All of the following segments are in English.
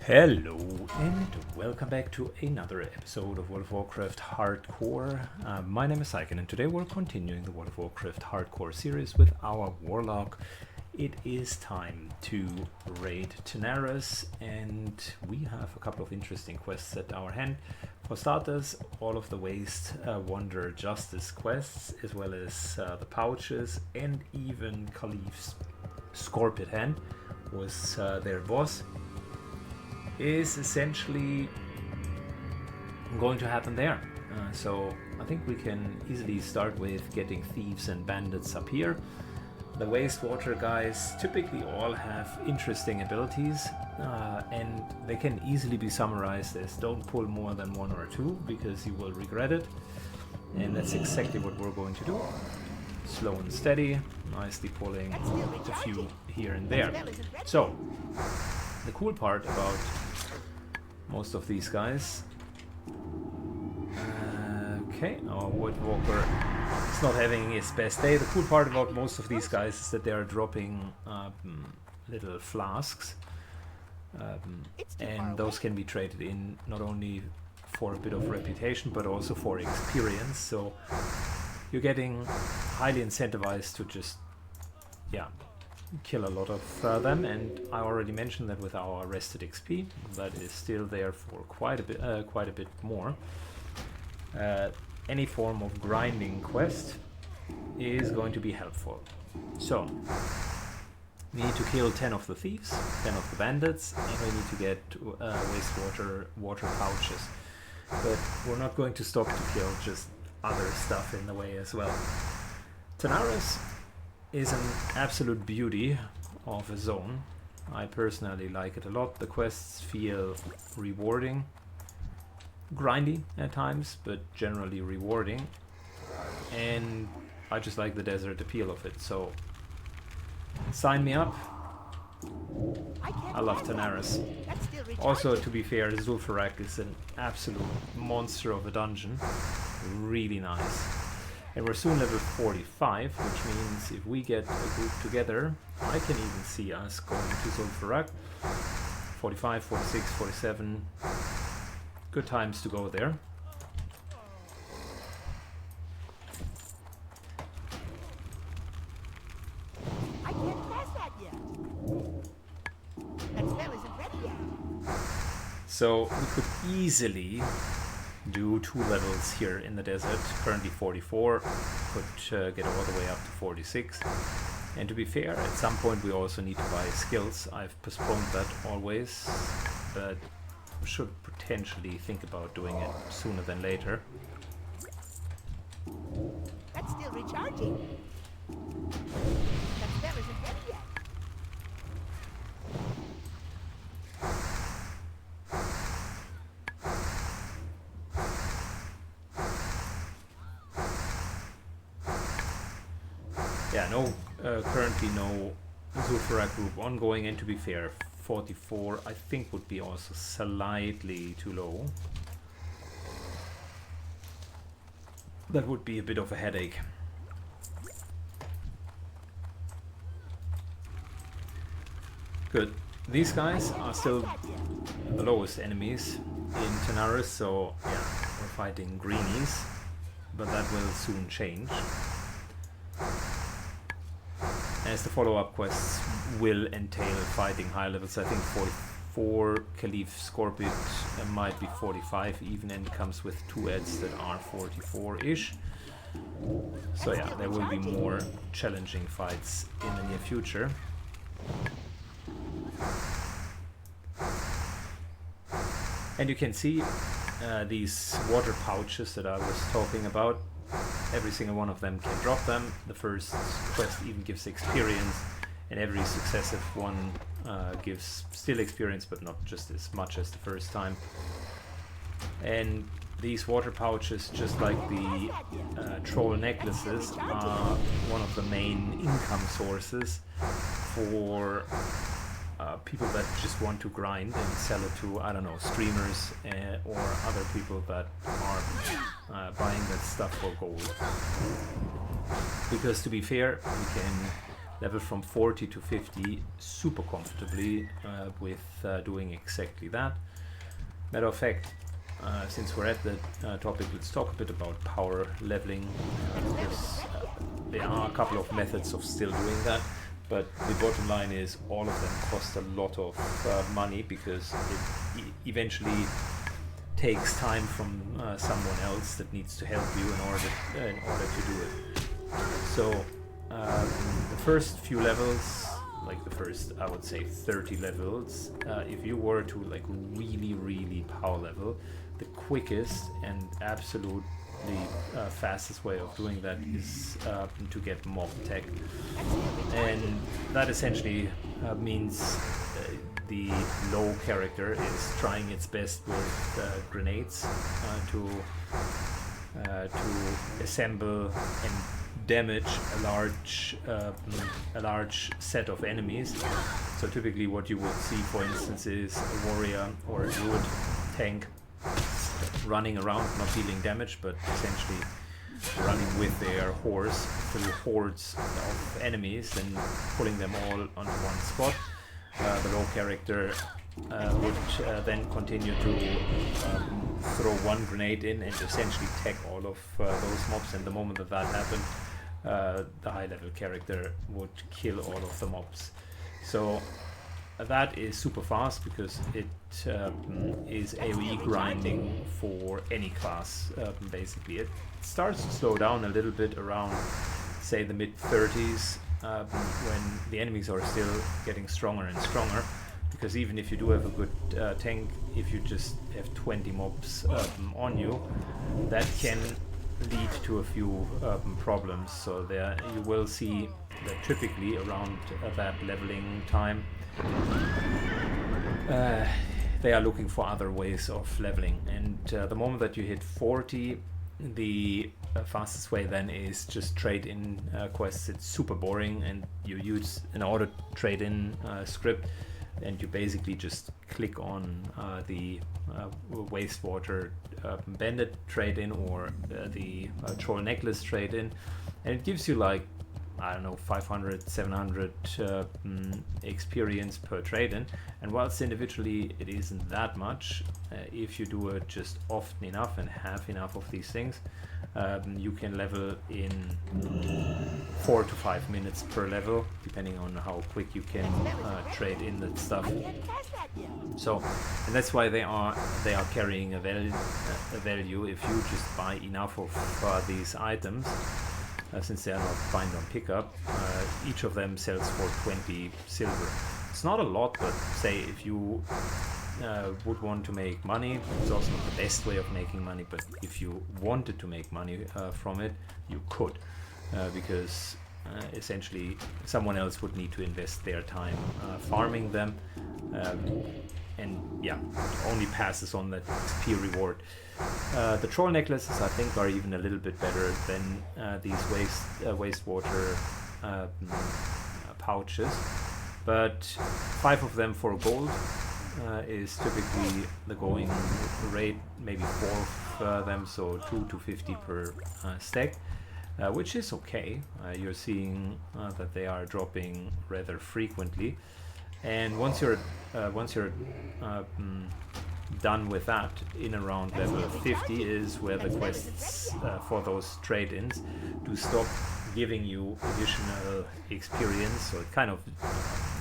Hello and welcome back to another episode of World of Warcraft Hardcore. My name is Syken and today we're continuing the World of Warcraft Hardcore series with our Warlock. It is time to raid Tanaris and we have a couple of interesting quests at our hand. For starters, all of the Waste Wander Justice quests, as well as the pouches, and even Khalif's Scorpion Hand was their boss, is essentially going to happen there. So I think we can easily start with getting thieves and bandits up here. The wastewater guys typically all have interesting abilities and they can easily be summarized as don't pull more than one or two because you will regret it, and that's exactly what we're going to do. Slow and steady, nicely pulling a few here and there. So the cool part about most of these guys, okay, our Woodwalker is not having his best day. The cool part about most of these guys is that they are dropping little flasks, and those can be traded in not only for a bit of reputation but also for experience. So you're getting highly incentivized to just, yeah, kill a lot of them, and I already mentioned that with our rested XP that is still there for quite a bit more. Any form of grinding quest is going to be helpful. So we need to kill 10 of the thieves, 10 of the bandits, and we need to get water pouches. But we're not going to stop to kill just other stuff in the way as well. Tanaris is an absolute beauty of a zone. I personally like it a lot. The quests feel rewarding, grindy at times, but generally rewarding, and I just like the desert appeal of it. So sign me up. I love Tanaris. Also, to be fair, Zul'Farrak is an absolute monster of a dungeon. Really nice. And we're soon level 45, which means if we get a group together, I can even see us going to Zul'Farrak. 45, 46, 47. Good times to go there. I can't pass that yet. That spell isn't ready yet. So we could easily do 2 levels here in the desert. Currently 44, could get all the way up to 46. And to be fair, at some point we also need to buy skills. I've postponed that always, but should potentially think about doing it sooner than later. That's still recharging. That spell isn't ready yet. Yeah, currently no Zul'Farrak group ongoing, and to be fair, 44 I think would be also slightly too low. That would be a bit of a headache. Good. These guys are still the lowest enemies in Tanaris, so yeah, we're fighting greenies, but that will soon change, as the follow-up quests will entail fighting high levels. I think 44, Khalif Scorpion might be 45 even, and comes with 2 ads that are 44-ish. So yeah, there will be more challenging fights in the near future. And you can see these water pouches that I was talking about. Every single one of them can drop them. The first quest even gives experience, and every successive one gives still experience, but not just as much as the first time. And these water pouches, just like the troll necklaces, are one of the main income sources for people that just want to grind and sell it to, I don't know, streamers or other people that are buying that stuff for gold. Because to be fair, level from 40 to 50 super comfortably with doing exactly that. Matter of fact, since we're at the topic, let's talk a bit about power leveling, because there are a couple of methods of still doing that, but the bottom line is all of them cost a lot of money, because it eventually takes time from someone else that needs to help you in order to do it. So the first few levels, like the first, I would say 30 levels, if you were to like really power level, the quickest and absolutely fastest way of doing that is to get mob tech, and that essentially means the low character is trying its best with grenades to assemble and damage a large set of enemies. So typically what you would see, for instance, is a warrior or a druid tank running around, not dealing damage, but essentially running with their horse through hordes of enemies and pulling them all onto one spot. The low character would then continue to throw one grenade in and essentially tag all of those mobs, and the moment that that happened, the high level character would kill all of the mobs. So that is super fast, because it is AoE grinding for any class, basically. It starts to slow down a little bit around, say, the mid-30s, when the enemies are still getting stronger and stronger, because even if you do have a good tank, if you just have 20 mobs on you, that can lead to a few problems. So there you will see that typically around that leveling time, they are looking for other ways of leveling, and the moment that you hit 40, the fastest way then is just trade in quests. It's super boring, and you use an auto trade in script, and you basically just click on the wastewater bandit trade in, or the troll necklace trade in, and it gives you like, I don't know, 500, 700 experience per trade-in, and whilst individually it isn't that much, if you do it just often enough and have enough of these things, you can level in 4 to 5 minutes per level, depending on how quick you can trade in that stuff. So, and that's why they are carrying a value. If you just buy enough of these items, since they are not bind on pickup, each of them sells for 20 silver. It's not a lot, but say if you would want to make money, it's also not the best way of making money, but if you wanted to make money from it, you could, because essentially someone else would need to invest their time farming them, and yeah, it only passes on that XP reward. The troll necklaces, I think, are even a little bit better than these wastewater pouches, but 5 of them for gold is typically the going rate, maybe 4 of them, so 2 to 50 per stack, which is okay. You're seeing that they are dropping rather frequently, and once you're done with that, in around level 50 is where the quests for those trade-ins do stop giving you additional experience, so it kind of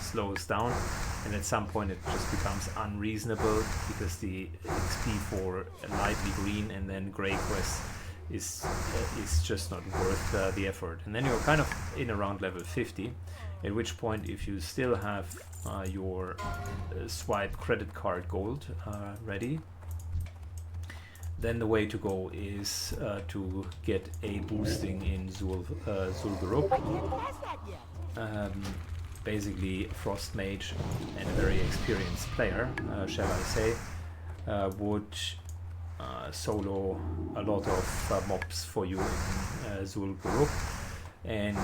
slows down, and at some point it just becomes unreasonable, because the XP for lightly green and then grey quests is just not worth the effort. And then you're kind of in around level 50, at which point, if you still have your swipe credit card gold ready, then the way to go is to get a boosting in Zul'Gurub. Basically, Frost Mage and a very experienced player, shall I say, would solo a lot of mobs for you in Zul'Gurub, and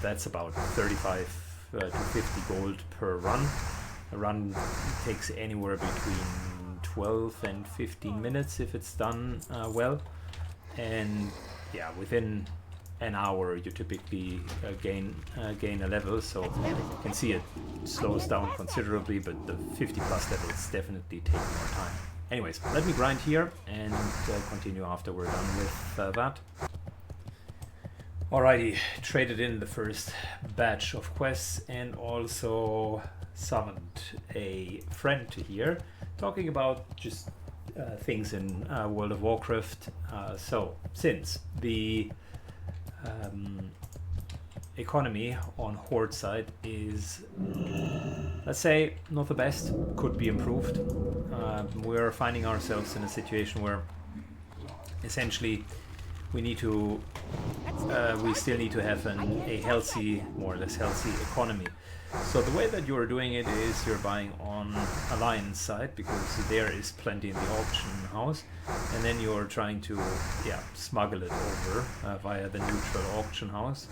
that's about 35 to 50 gold per run. A run takes anywhere between 12 and 15 minutes if it's done well, and yeah, within an hour you typically gain a level, so you can see it slows down considerably, but the 50 plus levels definitely take more time. Anyways, let me grind here and continue after we're done with that. Alrighty, traded in the first batch of quests and also summoned a friend to here, talking about just things in World of Warcraft. So, since the economy on Horde side is, let's say, not the best, could be improved. We're finding ourselves in a situation where essentially we need to, we still need to have a healthy, more or less healthy economy. So the way that you're doing it is you're buying on Alliance side, because there is plenty in the auction house, and then you're trying to smuggle it over via the neutral auction house.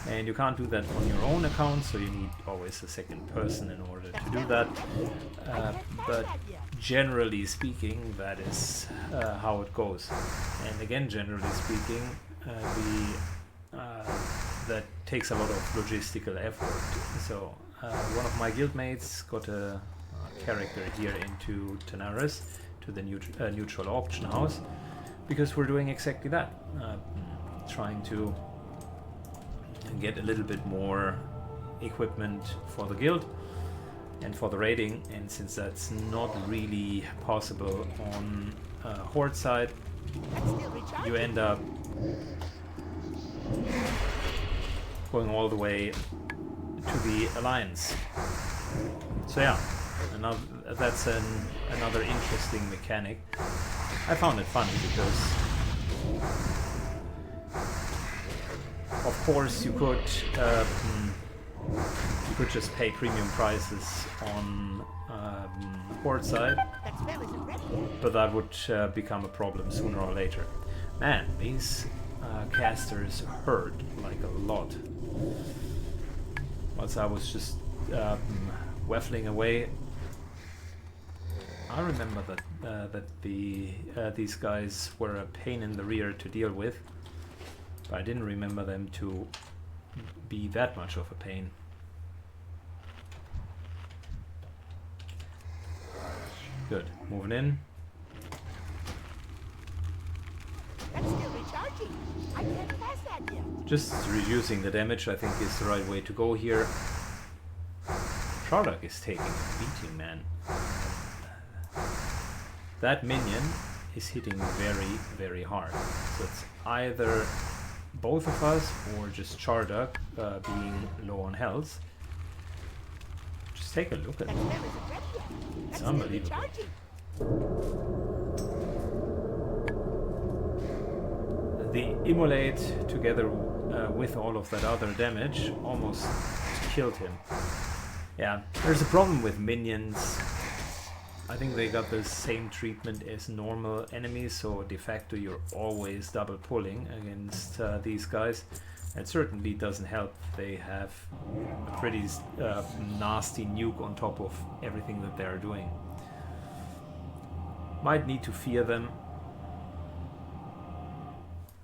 And you can't do that on your own account, so you need always a second person in order to do that. But generally speaking, that is how it goes. And again, generally speaking, that takes a lot of logistical effort. So one of my guildmates got a character here into Tanaris, to the neutral auction house, because we're doing exactly that, trying to get a little bit more equipment for the guild and for the raiding, and since that's not really possible on Horde side, you end up going all the way to the Alliance. So yeah, that's another interesting mechanic. I found it funny because of course you could just pay premium prices on Horde side, but that would become a problem sooner or later. Man, these casters hurt like a lot. Once I was just waffling away, I remember that these guys were a pain in the rear to deal with, but I didn't remember them to be that much of a pain. Good, moving in. That's still recharging. I can't pass that yet. Just reducing the damage, I think, is the right way to go here. Product is taking a beating, man. That minion is hitting very, very hard. So it's either both of us or just Chardak being low on health. Just take a look at it. It's unbelievable. The immolate, together with all of that other damage, almost killed him. Yeah, there's a problem with minions. I think they got the same treatment as normal enemies, so de facto you're always double pulling against these guys. It certainly doesn't help. They have a pretty nasty nuke on top of everything that they're doing. Might need to fear them,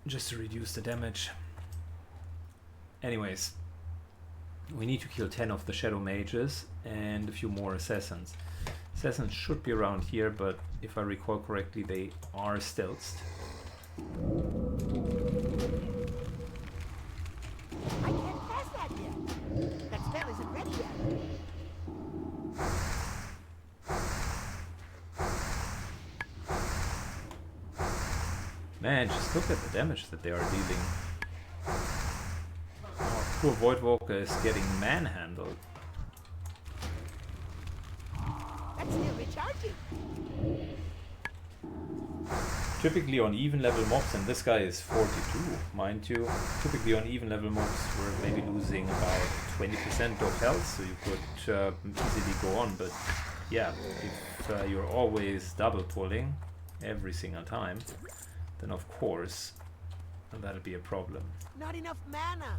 just to reduce the damage. Anyways, we need to kill 10 of the Shadow Mages and a few more Assassins. Assassins should be around here, but if I recall correctly, they are stealthed. I can't pass that yet. That spell isn't ready yet. Man, just look at the damage that they are dealing. Our poor Voidwalker is getting manhandled. That's still recharging. Typically on even level mobs, and this guy is 42, mind you. Typically on even level mobs, we're maybe losing about 20% of health, so you could easily go on. But yeah, if you're always double pulling every single time, then of course that'll be a problem. Not enough mana.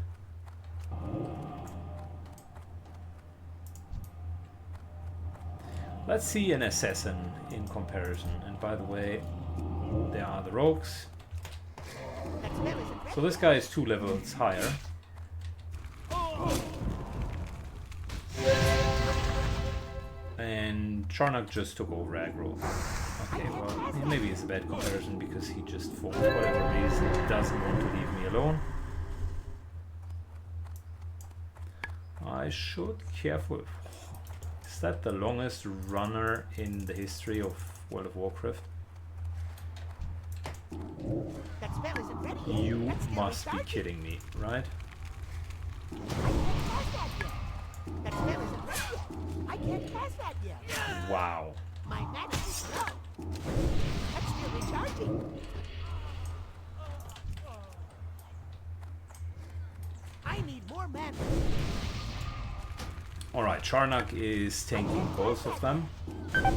Let's see an assassin in comparison. And by the way, there are the rogues. That spell isn't ready. So this guy is 2 levels higher. And Charnock just took over aggro. Okay, well, maybe it's a bad comparison because he just, for whatever reason, doesn't want to leave me alone. I should careful. Is that the longest runner in the history of World of Warcraft? That spell isn't ready yet. You That's still must be recharging. kidding me, right? I can't cast that yet. That spell isn't ready yet. I can't cast that yet. Wow. My mana is low. That's still recharging. I need more mana. Alright, Charnock is tanking both of them. That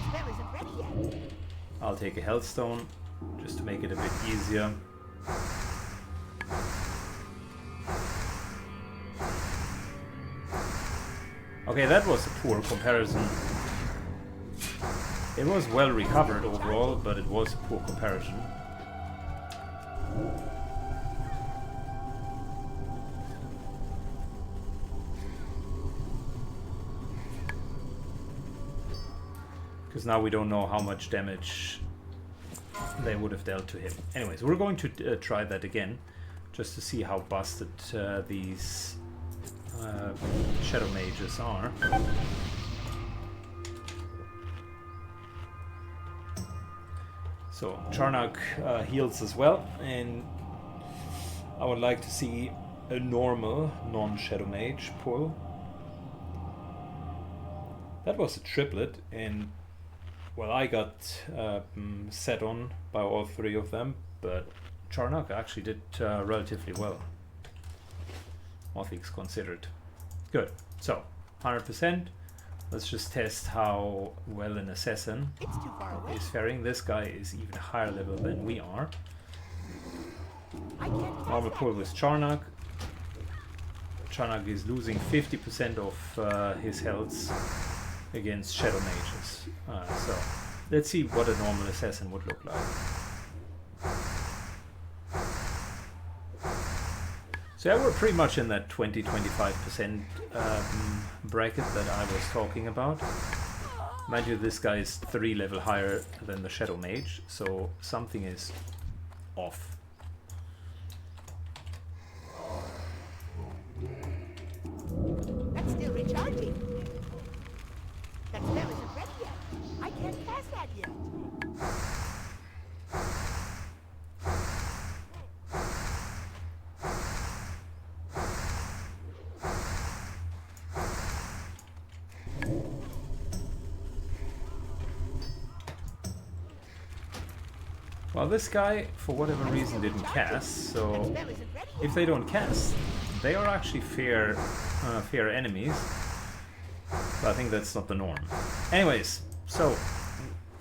spell isn't ready yet. I'll take a Hellstone just to make it a bit easier. Okay, that was a poor comparison. It was well recovered overall, but it was a poor comparison. Because now we don't know how much damage they would have dealt to him. Anyways, we're going to try that again, just to see how busted these Shadow Mages are. So Charnock heals as well, and I would like to see a normal non-Shadow Mage pull. That was a triplet, and well, I got set on by all 3 of them, but Charnock actually did relatively well, all things considered. Good. So 100%. Let's just test how well an assassin It's too far away. is faring. This guy is even higher level than we are. I can't cast Normal that pull yet. with Charnock. Charnock is losing 50% of his health against Shadow Mages. So let's see what a normal assassin would look like. So yeah, we're pretty much in that 20-25% bracket that I was talking about. Mind you, this guy is 3 level higher than the Shadow Mage, so something is off. That's still recharging. That spell isn't ready yet. I can't cast that yet. Well, this guy, for whatever reason, didn't cast, so That spell isn't ready yet. if they don't cast, they are actually fair enemies. But I think that's not the norm. Anyways, so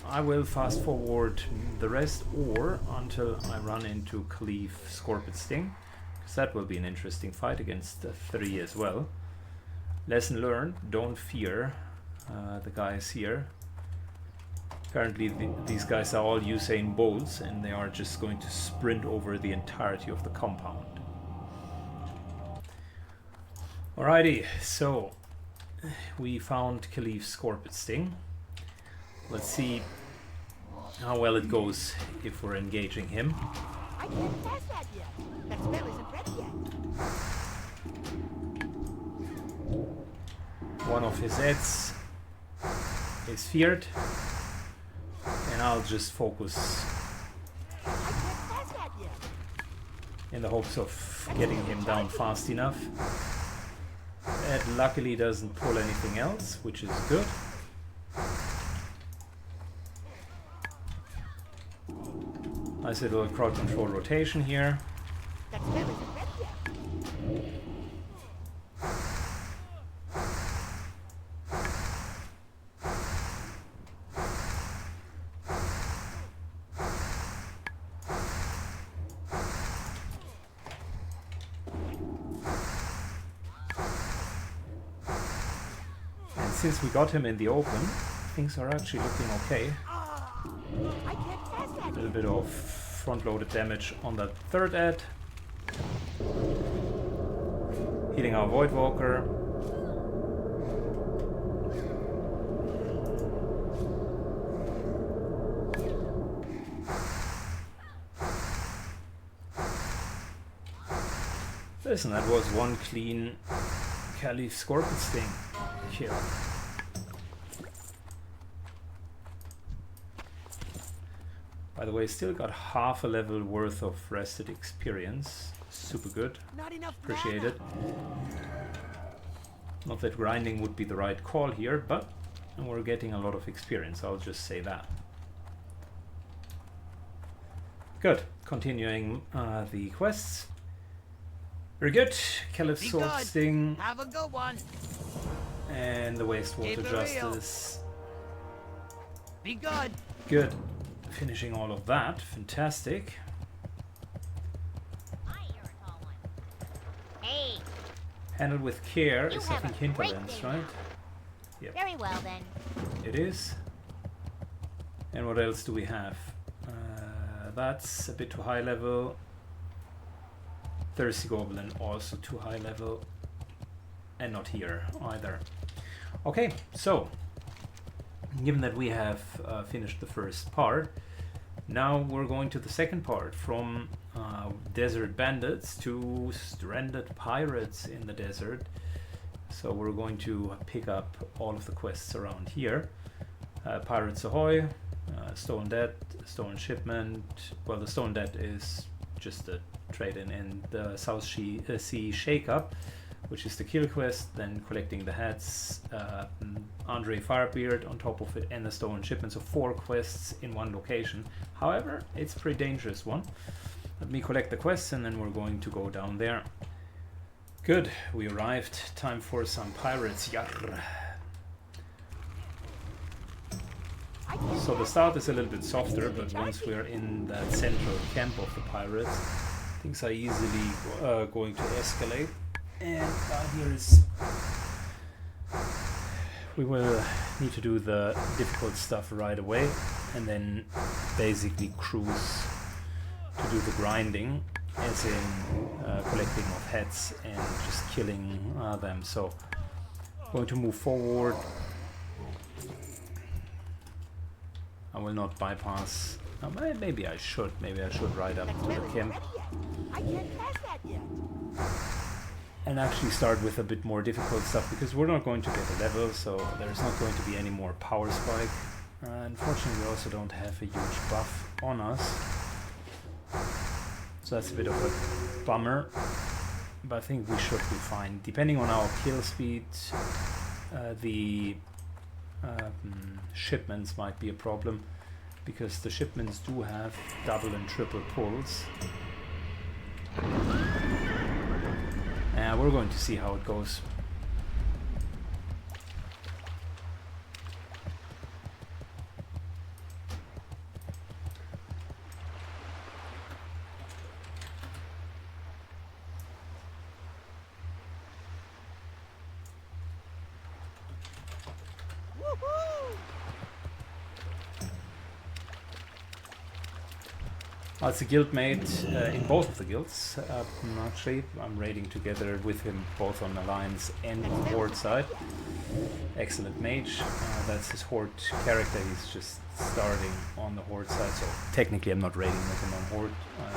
I will fast forward the rest, or until I run into Khalif Scorpion Sting, because that will be an interesting fight against 3 as well. Lesson learned: don't fear the guys here. Apparently these guys are all Usain Bolts, and they are just going to sprint over the entirety of the compound. Alrighty, so we found Khalif's Scorpion Sting. Let's see how well it goes if we're engaging him. I can't cast that yet. That spell isn't ready yet. One of his ads is feared, and I'll just focus I can't cast that yet. in the hopes of getting him down fast enough. That luckily doesn't pull anything else, which is good. Nice little crowd control rotation here. That spell isn't ready yet. And since we got him in the open, things are actually looking okay. I can't cast A that little yet. bit of front-loaded damage on that third ad. Healing our Void Walker. Listen, that was one clean Caliph Scorpion Sting kill. By the way, still got half a level worth of rested experience. Super good. Not enough Appreciate mana. it. Not that grinding would be the right call here, but we're getting a lot of experience, I'll just say that. Good. Continuing the quests. Very good. Caliph Be Sword good. Sting Have a good one. and the Wastewater Keep it real. Justice. Be good. Good. Finishing all of that. Fantastic. Hi, you're a tall one. Hey, Handled with care You is, I have a think, great Hinterlands, day right? now. Yep. very well then. It is. And what else do we have? That's a bit too high level. Thirsty Goblin also too high level. And not here either. Okay, so given that we have finished the first part, now we're going to the second part, from desert bandits to stranded pirates in the desert. So we're going to pick up all of the quests around here. Pirates Ahoy, Stolen Debt, Stolen Shipment. Well, the Stolen Debt is just a trade-in, and the South Sea Shake-Up, which is the kill quest, then collecting the hats, Andre Firebeard on top of it, and the Stolen Shipment. So 4 quests in one location. However, it's a pretty dangerous one. Let me collect the quests and then we're going to go down there. Good, we arrived. Time for some pirates. Yarr. I can't So the pass start that is a little bit softer, but once we're in that central camp of the pirates, things are easily going to escalate. And here is... we will need to do the difficult stuff right away, and then basically cruise to do the grinding, as in collecting of heads and just killing them. So going to move forward. I will not bypass. Maybe I should. Maybe I should ride up That to spell the isn't camp ready yet. I can't pass that yet. and actually start with a bit more difficult stuff, because we're not going to get a level, so there's not going to be any more power spike. Unfortunately, we also don't have a huge buff on us, so that's a bit of a bummer. But I think we should be fine. Depending on our kill speed, the shipments might be a problem, because the shipments do have double and triple pulls. We're going to see how it goes. Woohoo! It's a guildmate in both of the guilds. Actually, I'm raiding together with him both on Alliance and on the Horde side. Excellent mage. That's his Horde character. He's just starting on the Horde side, so technically I'm not raiding with him on Horde,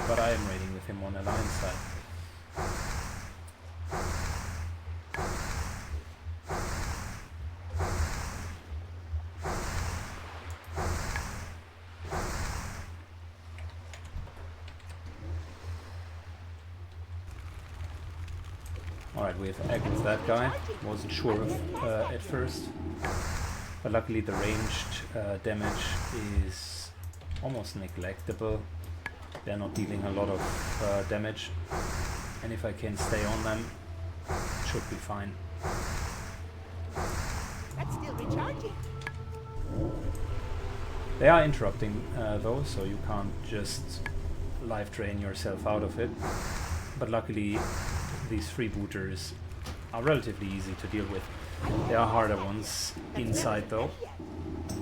but I am raiding with him on Alliance side. Alright, we have aggroed that guy. Wasn't sure of, at first, but luckily the ranged damage is almost neglectable. They're not dealing a lot of damage, and if I can stay on them, it should be fine. That's still recharging. They are interrupting though, so you can't just life drain yourself out of it. But luckily, these freebooters are relatively easy to deal with. There are harder ones inside though,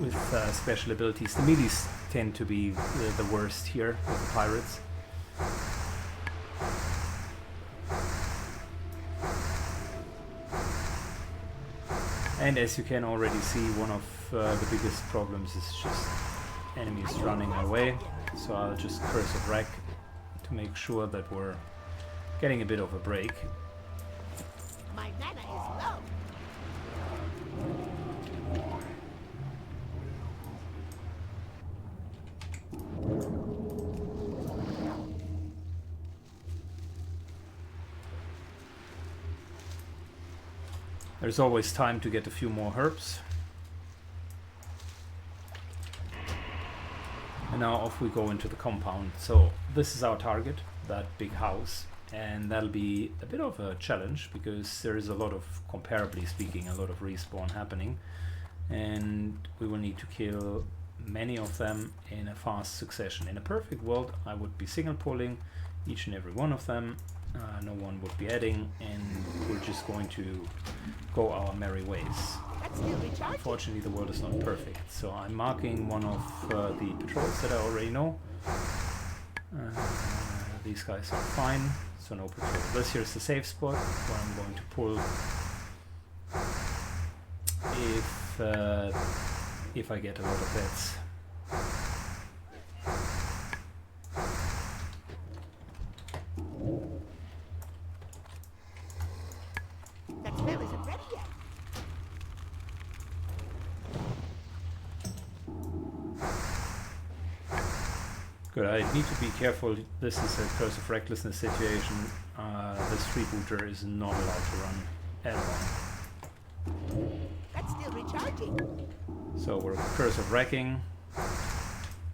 with special abilities. The melees tend to be the worst here with the pirates. And as you can already see, one of the biggest problems is just enemies running away. So I'll just Curse of Wreck to make sure that we're getting a bit of a break. My mana is low. There's always time to get a few more herbs. And now off we go into the compound. So this is our target, that big house. And that'll be a bit of a challenge because there is a lot of, comparably speaking, a lot of respawn happening. And we will need to kill many of them in a fast succession. In a perfect world, I would be signal pulling each and every one of them. No one would be adding, and we're just going to go our merry ways. Unfortunately, the world is not perfect, so I'm marking one of the patrols that I already know. These guys are fine, so no patrol. This here is the safe spot where I'm going to pull if I get a lot of hits. That spell isn't ready yet. Good, I need to be careful. This is a Curse of Recklessness situation. This freebooter is not allowed to run at all. That's still recharging. So we're Curse of Wrecking.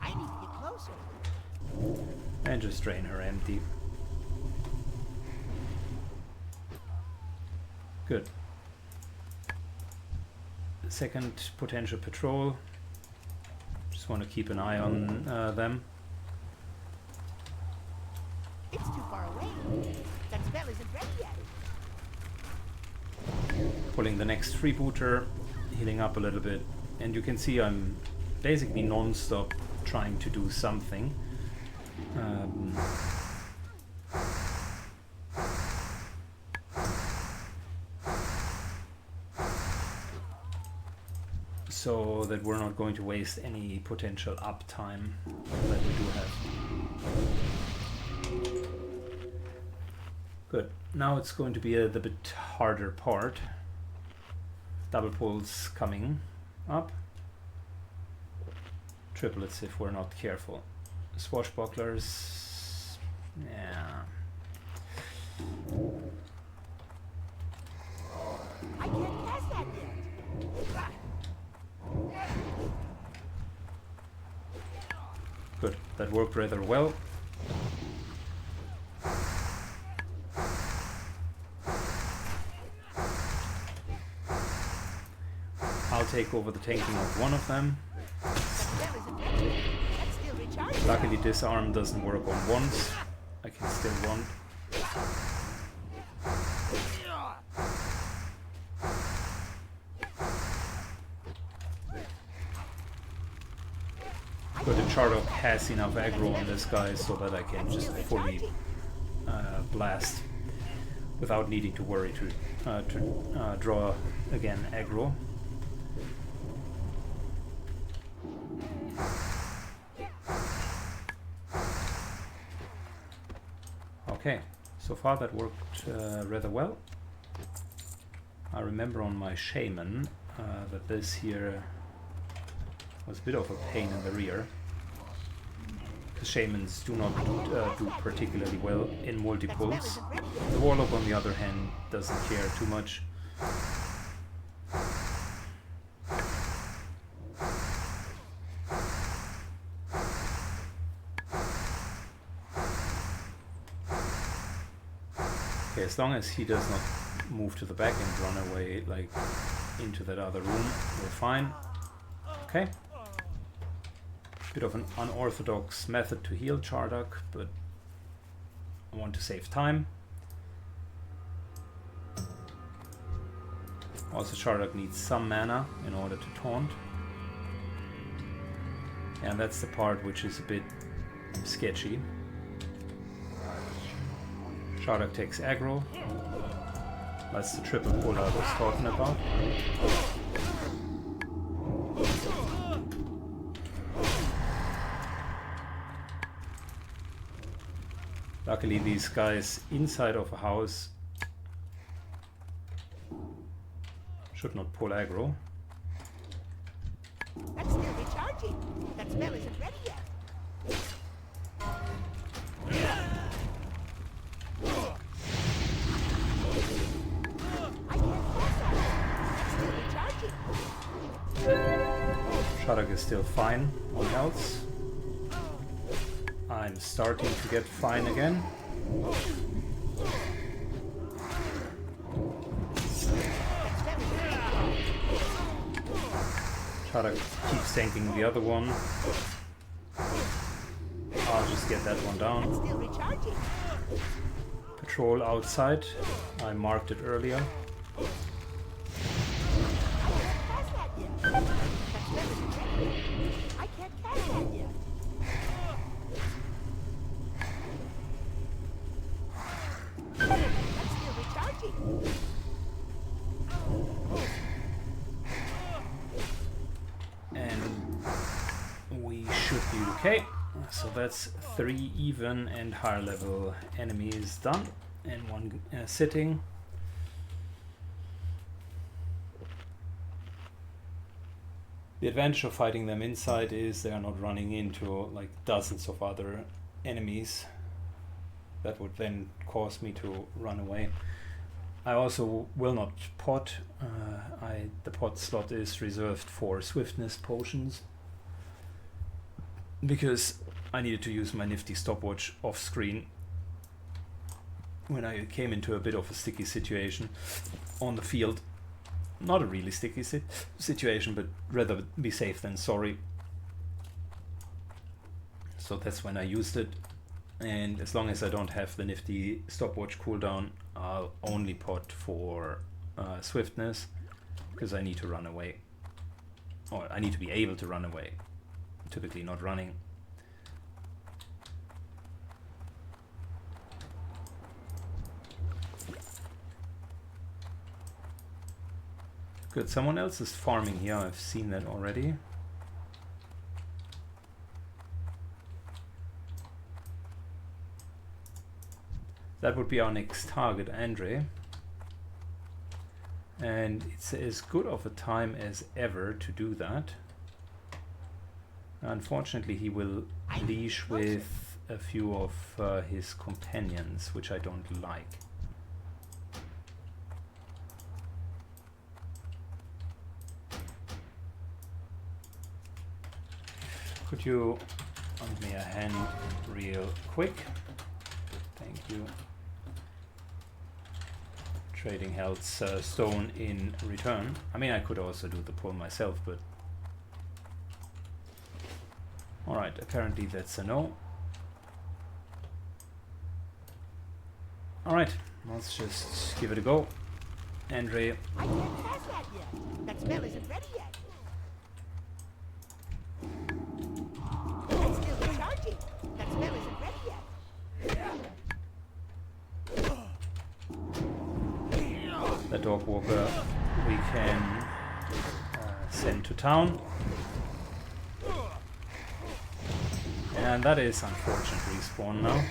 I need to get closer. And just drain her empty. Good. Second potential patrol. Just want to keep an eye on them. It's too far away. That spell isn't ready yet. Pulling the next freebooter, healing up a little bit. And you can see I'm basically non-stop trying to do something. So that we're not going to waste any potential uptime that we do have. Good. Now it's going to be the bit harder part. Double pulls coming up. Triplets if we're not careful. Swashbucklers. Yeah. I can't cast that yet. Good. That worked rather well. I'll take over the tanking of one of them. That spell isn't ready. That's still recharging. Luckily disarm doesn't work on once. I can still run. But the Chardock has enough aggro on this guy so that I can just fully blast without needing to worry to draw again aggro. Okay, so far that worked rather well. I remember on my shaman that this here was a bit of a pain in the rear. Because shamans do not do particularly well in multiples. The warlock on the other hand doesn't care too much. Okay, as long as he does not move to the back and run away like into that other room, we're fine. Okay. Bit of an unorthodox method to heal Chardock, but I want to save time. Also Chardock needs some mana in order to taunt. And that's the part which is a bit sketchy. Shardak takes aggro. That's the triple pull I was talking about. Luckily these guys inside of a house should not pull aggro. That's still recharging. That spell isn't ready yet. I can't cast that. That's still recharging. Shardak is still fine on health. I'm starting to get fine again. Shardak keeps tanking the other one. I'll just get that one down. Still recharging. Patrol outside. I marked it earlier. Cast that yet. That spell isn't ready. I can't cast that yet. That's still recharging. And we should be okay. So that's 3 even and higher level enemies done, and 1 sitting. The advantage of fighting them inside is they are not running into like dozens of other enemies that would then cause me to run away. I also will not pot. The pot slot is reserved for swiftness potions because I needed to use my nifty stopwatch off screen when I came into a bit of a sticky situation on the field. Not a really sticky situation, but rather be safe than sorry. So that's when I used it. And as long as I don't have the nifty stopwatch cooldown, I'll only pot for swiftness, because I need to run away. Or I need to be able to run away. Typically not running. Good, someone else is farming here, I've seen that already. That would be our next target, Andre. And it's as good of a time as ever to do that. Unfortunately, he will leash with a few of his companions, which I don't like. Could you lend me a hand real quick? Thank you. Trading health stone in return. I mean, I could also do the pull myself, but... Alright, apparently that's a no. Alright, let's just give it a go. Andre. I can't cast that yet. That spell isn't ready yet. That's still recharging. That spell isn't ready yet. The dog walker we can send to town. And that is unfortunate respawn now.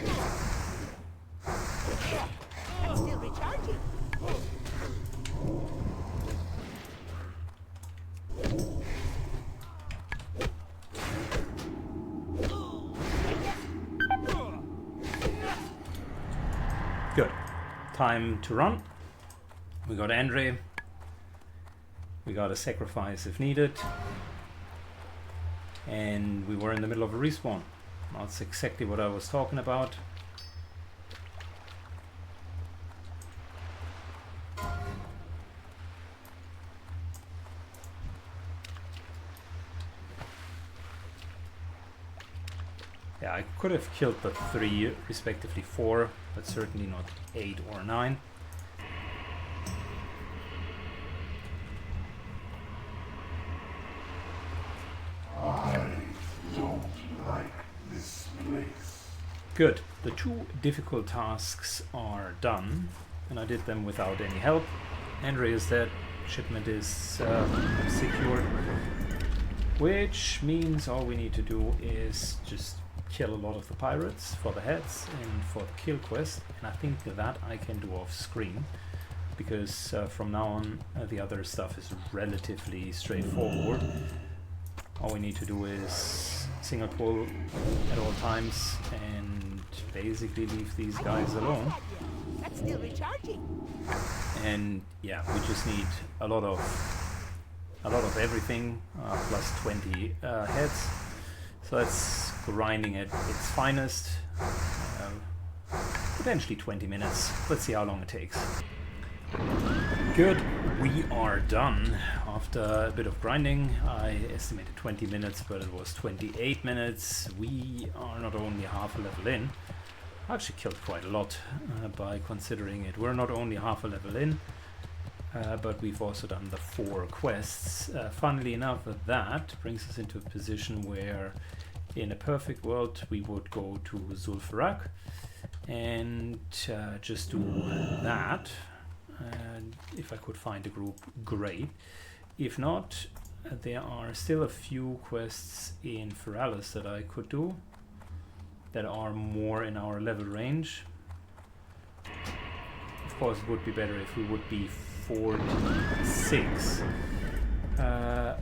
That's still recharging. Good. Time to run. We got Andre. We got a sacrifice if needed. And we were in the middle of a respawn. That's exactly what I was talking about. Yeah, I could have killed the 3, respectively 4, but certainly not 8 or 9. Good. The 2 difficult tasks are done, and I did them without any help. Andre is dead. Shipment is secured, which means all we need to do is just kill a lot of the pirates for the heads and for the kill quest, and I think that I can do off screen, because from now on the other stuff is relatively straightforward. All we need to do is single pull at all times and basically leave these guys alone. That's still recharging. And yeah, we just need a lot of everything, plus 20 heads. So that's grinding at its finest. Potentially 20 minutes. Let's see how long it takes. Good, we are done. After a bit of grinding, I estimated 20 minutes, but it was 28 minutes. We are not only half a level in. I actually killed quite a lot by considering it. We're not only half a level in, but we've also done the 4 quests. Funnily enough, that brings us into a position where in a perfect world we would go to Zul'Farrak and just do that. And if I could find a group, great. If not, there are still a few quests in Feralis that I could do that are more in our level range. Of course, it would be better if we would be 46.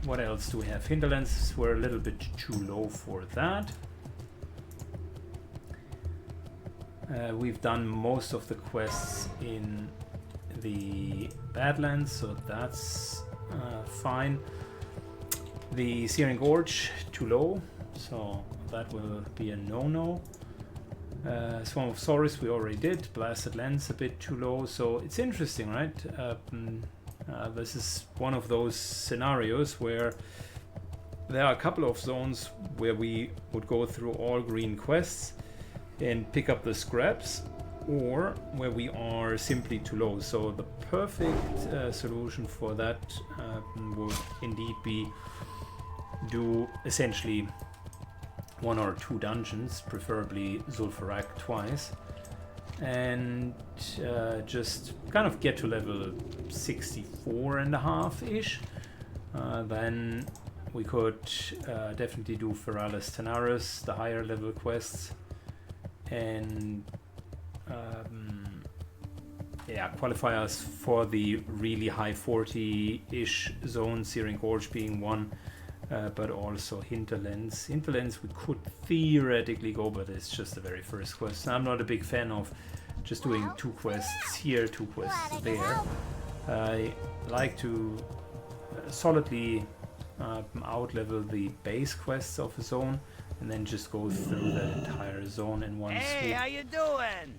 What else do we have? Hinterlands were a little bit too low for that. We've done most of the quests in the Badlands, so that's fine. The Searing Gorge, too low, so that will be a no-no. Swarm of Saurus we already did. Blasted Lens a bit too low, so it's interesting, right? This is one of those scenarios where there are a couple of zones where we would go through all green quests and pick up the scraps, or where we are simply too low. So the perfect solution for that would indeed be do essentially 1 or 2 dungeons, preferably Zul'Farrak twice, and just kind of get to level 64.5-ish. Then we could definitely do Feralis Tanaris, the higher level quests, and yeah, qualify us for the really high 40-ish zone, Searing Gorge being one, but also Hinterlands. Hinterlands we could theoretically go, but it's just the very first quest. I'm not a big fan of just doing 2 quests here, 2 quests there. I like to solidly out-level the base quests of a zone, and then just go through that entire zone in one swoop. Hey, how you doing?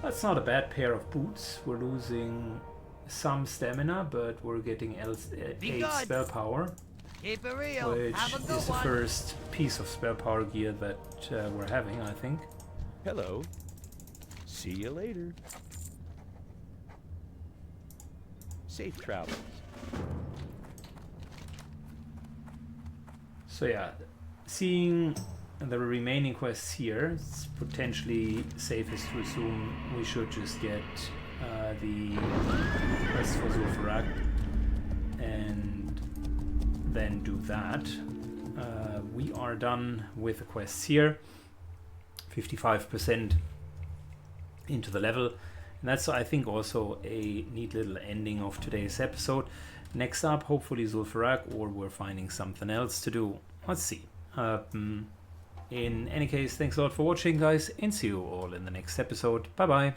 That's not a bad pair of boots. We're losing some stamina, but we're getting 8 spell power, Keep it real. which Have a is good the one. first piece of spell power gear that we're having, I think. Hello. See you later. Safe travels. So yeah, seeing the remaining quests here, it's potentially safest to assume we should just get the quest for Zul'Farrak and then do that. We are done with the quests here, 55% into the level, and that's, I think, also a neat little ending of today's episode. Next up, hopefully Zul'Farrak, or we're finding something else to do. Let's see. In any case, thanks a lot for watching, guys, and see you all in the next episode. Bye bye.